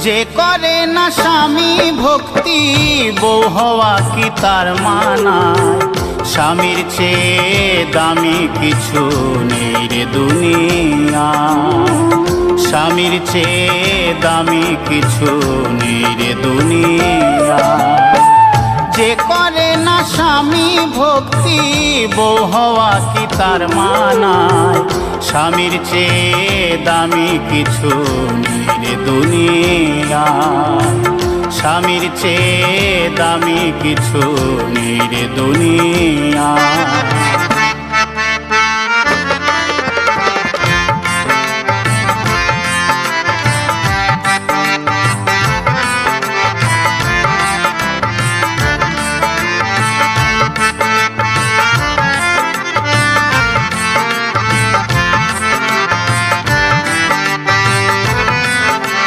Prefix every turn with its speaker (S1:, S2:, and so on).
S1: যে করে না স্বামী ভক্তি বউ হওয়া কি তার মানায়? স্বামীর চেয়ে দামি কিছু নেই রে দুনিয়া, স্বামীর চেয়ে দামি কিছু নেই রে দুনিয়া। যে করে না স্বামী ভক্তি বউ হওয়া কি তার মানায়? স্বামীর চেয়ে দামি কিছু নেই রে দুনিয়া, স্বামীর চেয়ে দামি কিছু নেই রে দুনিয়া।